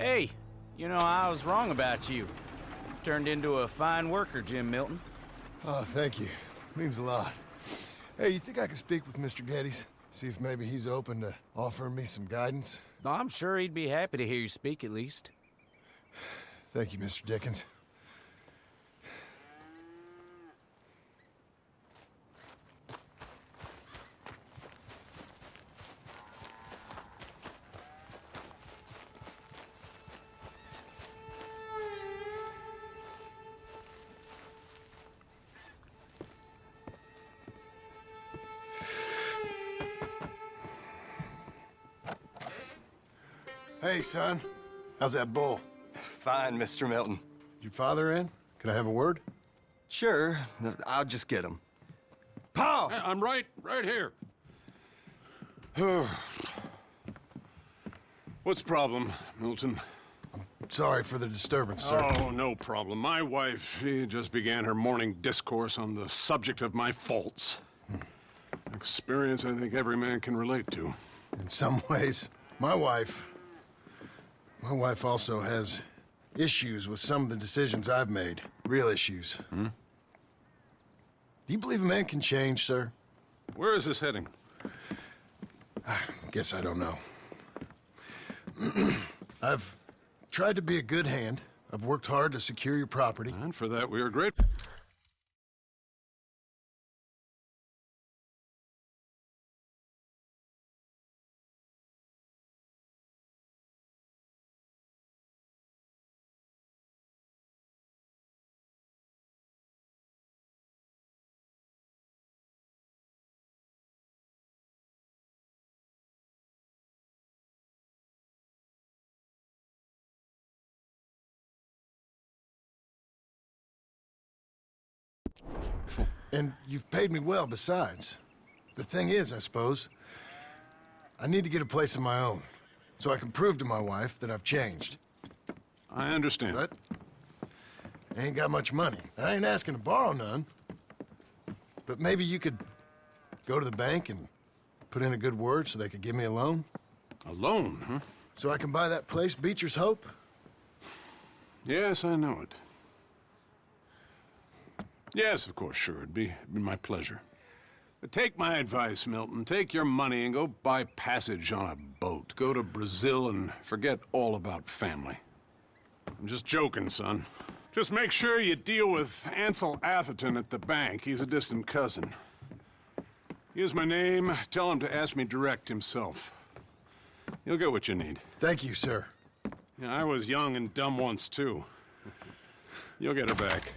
Hey, you know, I was wrong about you. Turned into a fine worker, Jim Milton. Oh, thank you. Means a lot. Hey, you think I could speak with Mr. Geddes? See if maybe he's open to offering me some guidance? I'm sure he'd be happy to hear you speak, at least. Thank you, Mr. Dickens. Hey, son. How's that bull? Fine, Mr. Milton. Your father in? Can I have a word? Sure, I'll just get him. Paul! I'm right here. What's the problem, Milton? Sorry for the disturbance, sir. Oh, no problem. My wife, she just began her morning discourse on the subject of my faults. Experience I think every man can relate to. In some ways, my wife also has issues with some of the decisions I've made. Real issues. Hmm? Do you believe a man can change, sir? Where is this heading? Guess I don't know. I've tried to be a good hand. I've worked hard to secure your property. And for that, we are grateful. And you've paid me well besides. The thing is, I suppose, I need to get a place of my own, so I can prove to my wife that I've changed. I understand. But I ain't got much money. I ain't asking to borrow none. But maybe you could go to the bank and put in a good word so they could give me a loan? A loan, huh? So I can buy that place, Beecher's Hope? Yes, I know it. Yes, of course, sure. It'd be my pleasure. But take my advice, Milton. Take your money and go buy passage on a boat. Go to Brazil and forget all about family. I'm just joking, son. Just make sure you deal with Ansel Atherton at the bank. He's a distant cousin. Here's my name. Tell him to ask me direct himself. You'll get what you need. Thank you, sir. Yeah, I was young and dumb once, too. You'll get it back.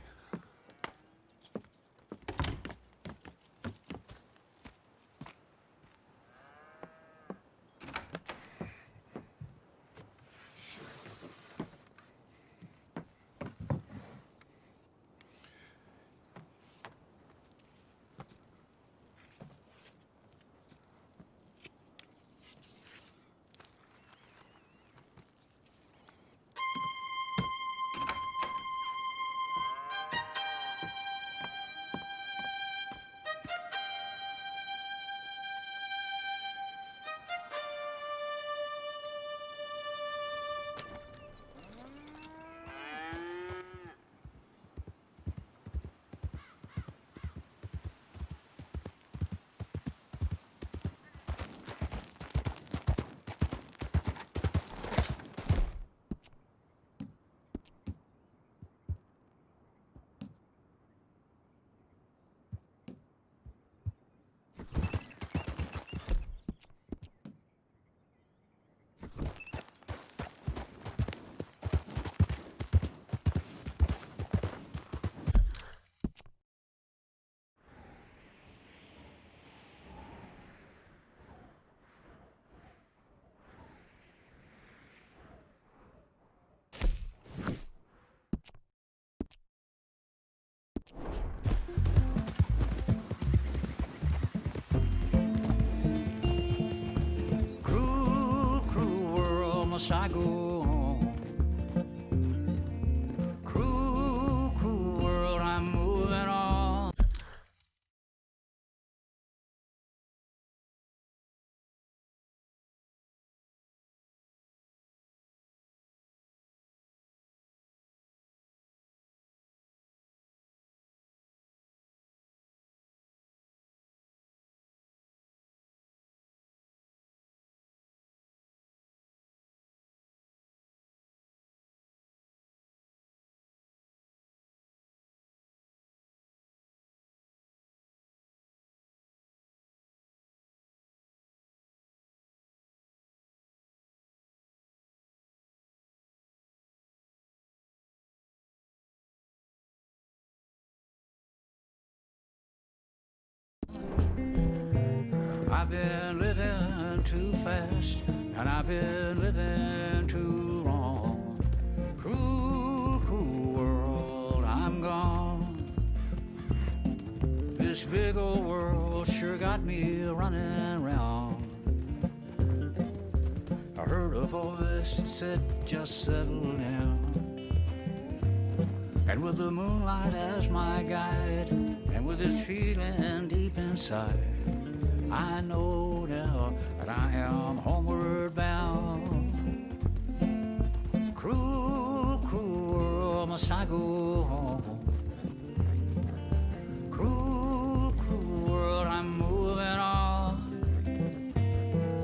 Cruel, cruel world must I go I've been living too fast, and I've been living too long. Cruel, cruel world, I'm gone. This big old world sure got me running round. I heard a voice that said, just settle down. And with the moonlight as my guide, and with this feeling deep inside, I know now that I am homeward bound. Cruel, cruel world, must I go home? Cruel, cruel world, I'm moving on.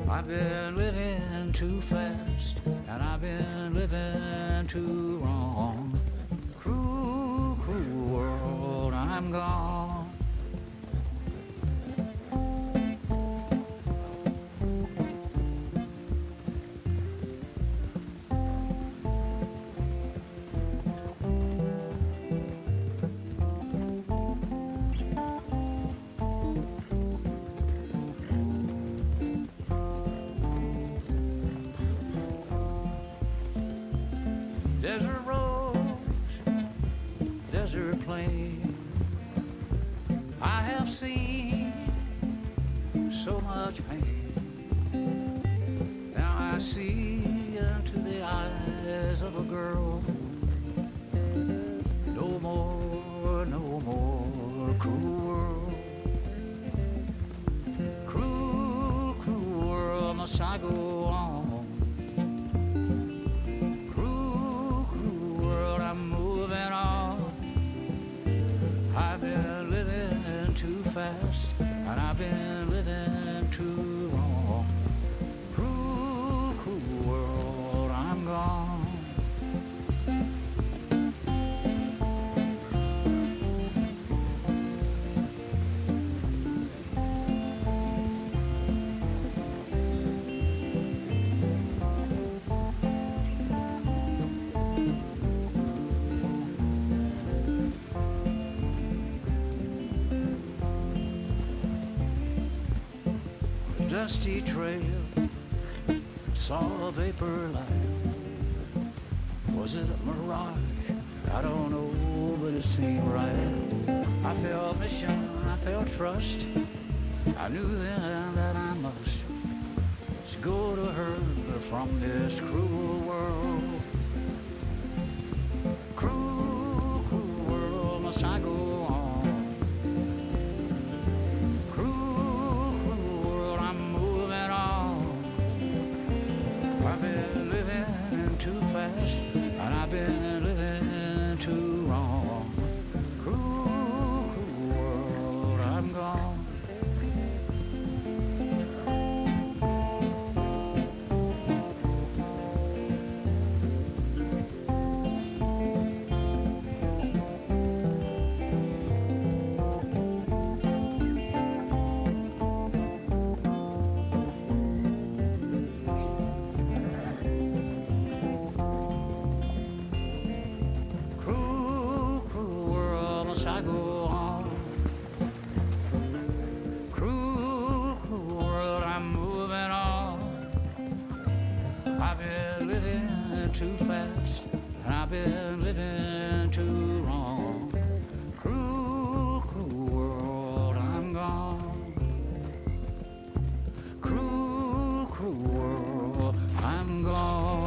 I've been living too fast, and I've been living too wrong. Cruel, cruel world, I'm gone. Desert roads, desert plain, I have seen so much pain. Now I see into the eyes of a girl. No more, no more cruel world. Cruel, cruel world, must I go on? I've been living too fast, and I've been living too long. Cruel, cruel world, I'm gone. Dusty trail, saw a vapor light. Was it a mirage? I don't know, but it seemed right. I felt mission, I felt trust. I knew then that I must go to her from this cruel world. Cruel, cruel world, must I go on? I've been living too fast, and I've been living too wrong. Cruel, cruel world, I'm gone. I go on. Cruel, cruel world, I'm moving on. I've been living too fast, and I've been living too wrong. Cruel, cruel world, I'm gone. Cruel, cruel world, I'm gone.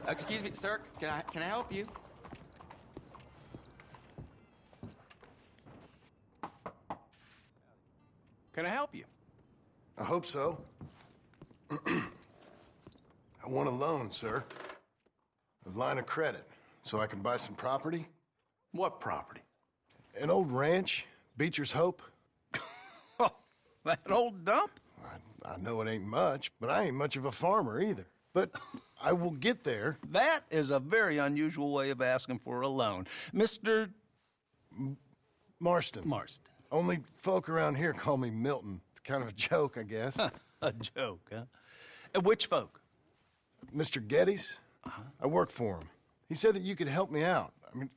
Excuse me, sir. Can I help you? Can I help you? I hope so. I want a loan, sir. A line of credit, so I can buy some property. What property? An old ranch, Beecher's Hope. Oh, that old dump? I know it ain't much, but I ain't much of a farmer either. But I will get there. That is a very unusual way of asking for a loan. Mr. Marston. Marston. Only folk around here call me Milton. It's kind of a joke, I guess. A joke, huh? And which folk? Mr. Geddes, I work for him. He said that you could help me out. I mean,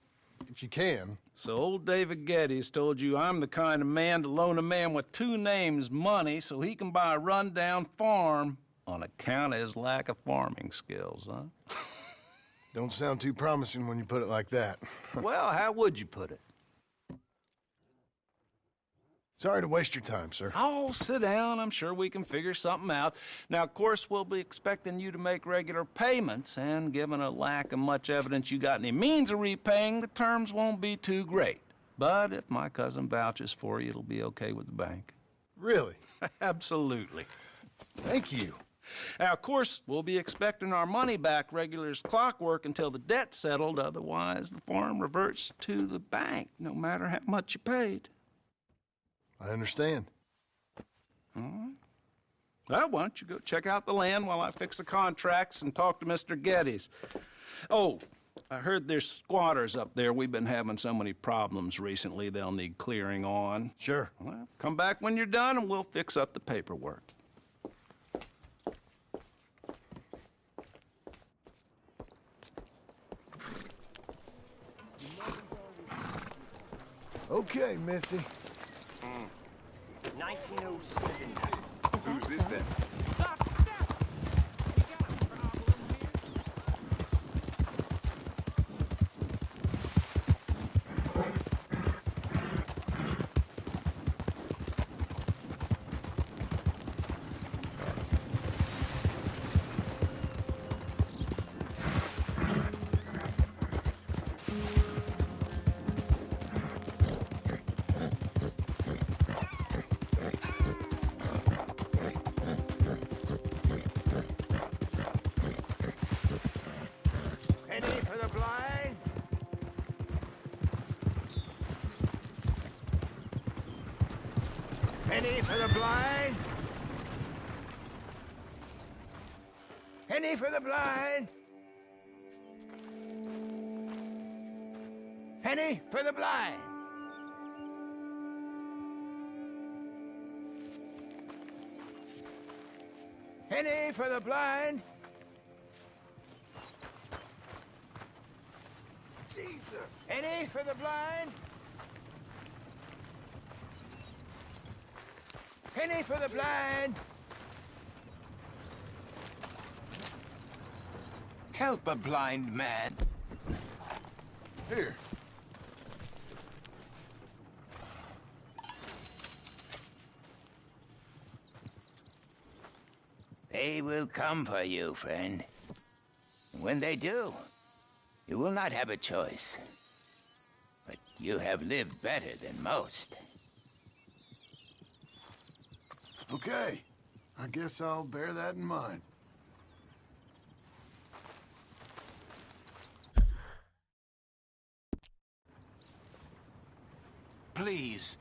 if you can. So old David Geddes told you I'm the kind of man to loan a man with two names money so he can buy a rundown farm on account of his lack of farming skills, huh? Don't sound too promising when you put it like that. Well, how would you put it? Sorry to waste your time, sir. Oh, sit down. I'm sure we can figure something out. Now, of course, we'll be expecting you to make regular payments, and given a lack of much evidence you got any means of repaying, the terms won't be too great. But if my cousin vouches for you, it'll be okay with the bank. Really? Absolutely. Thank you. Now, of course, we'll be expecting our money back regular as clockwork until the debt's settled. Otherwise, the farm reverts to the bank, no matter how much you paid. I understand. Well, why don't you go check out the land while I fix the contracts and talk to Mr. Geddes. Oh, I heard there's squatters up there. We've been having so many problems recently, they'll need clearing on. Sure. Well, come back when you're done and we'll fix up the paperwork. Okay, Missy. 1907. Who's this then? Penny for the blind? Penny for the blind? Penny for the blind? Penny for the blind? Penny for the blind? Penny for the blind? Penny for the blind? Help a blind man. Here. They will come for you, friend. And when they do, you will not have a choice. But you have lived better than most. Okay. I guess I'll bear that in mind. Please,